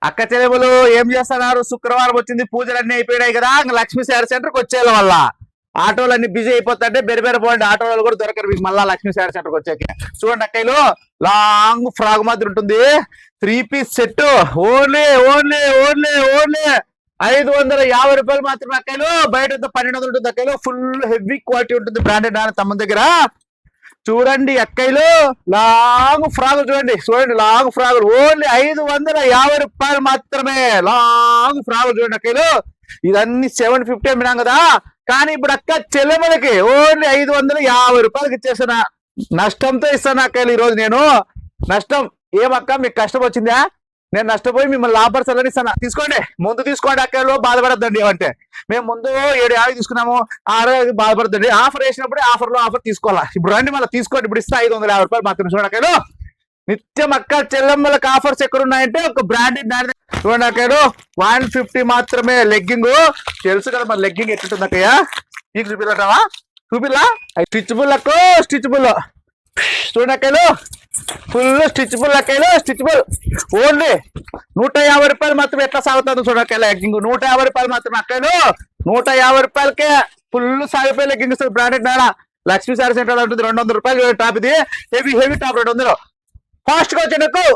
అక్క చెల్లెములు ఏం చేస్తున్నారు? శుక్రవారం వచ్చింది, పూజలన్నీ అయిపోయినాయి కదా. లక్ష్మీ శారీ సెంటర్కి వచ్చేయాలి. వల్ల ఆటోలన్నీ బిజీ అయిపోతుంటే బెరిబెర పోండి, ఆటోలు కూడా దొరకరు మీకు మళ్ళా లక్ష్మీ శారీ సెంటర్కి వచ్చాక. చూడండి అక్కలు, లాంగ్ ఫ్రాక్ మాదిరి ఉంటుంది, 3 piece set, only only only only 550 రూపాయలు మాత్రమే అక్కలు. బయట 1200 ఉంటుంది అక్కలు. ఫుల్ హెవీ క్వాలిటీ ఉంటుంది, బ్రాండెడ్ తమ దగ్గర. చూడండి అక్కలు, లాంగ్ ఫ్రాక్ చూడండి, చూడండి లాంగ్ ఫ్రాక్ ఓన్లీ 550 రూపాయలు మాత్రమే. లాంగ్ ఫ్రాక్ చూడండి అక్కలు. ఇదన్నీ 750 అమ్మినాం కదా, కానీ ఇప్పుడు అక్క చెల్లెమ్మలకి ఓన్లీ 550 రూపాయలకి ఇచ్చేస్తున్నా. నష్టంతో ఇస్తాను అక్కలు ఈరోజు నేను. నష్టం ఏమక్క, మీకు కష్టం వచ్చిందా? నేను నష్టపోయి మిమ్మల్ని లాభపరచాలని ఇస్తాను. తీసుకోండి, ముందు తీసుకోండి అక్కలు, బాధపడద్దండి. ఏమంటే మేము ముందు 750 తీసుకున్నాము, 650 బాధపడద్దండి. ఆఫర్ వేసినప్పుడే ఆఫర్ తీసుకోవాలా. ఇప్పుడు రండి మళ్ళీ తీసుకోండి. ఇప్పుడు ఇస్తా 550 రూపాయలు మాత్రమే. చూడండి అక్కలు, నిత్యం అక్క చెల్లెమ్మలకు ఆఫర్స్ ఎక్కడ ఉన్నాయంటే ఒక బ్రాండెడ్ చూడండి అక్కలు, 150 మాత్రమే. లెగ్గింగ్ తెలుసు కదా మరి, లెగ్గింగ్ ఎట్లుంటుంది అక్కయ్య, నీకు చూపిద్దామా? చూపిల్లా? స్టిచ్బుల్ అక్కో, స్టిచ్బుల్. చూడండి అక్కలు, ఫుల్ స్టిచ్బుల్ అక్కలు, స్టిచ్బుల్. ఓన్లీ 150 రూపాయలు మాత్రమే. ఎట్లా సాగుతుంది చూడండి అక్కల, లెగ్గింగ్ 150 రూపాయలు మాత్రమే అక్కలు. 150 రూపాయలకే ఫుల్ సాగిపోయి లెగ్గింగ్ ఇస్తుంది, బ్రాండెడ్ నాడ. లక్ష్మీ శారీ సెంటర్ ఉంటుంది, 200 రూపాయలు టాప్. ఇది హెవీ టాప్ 200. ఫాస్ట్ గా వచ్చే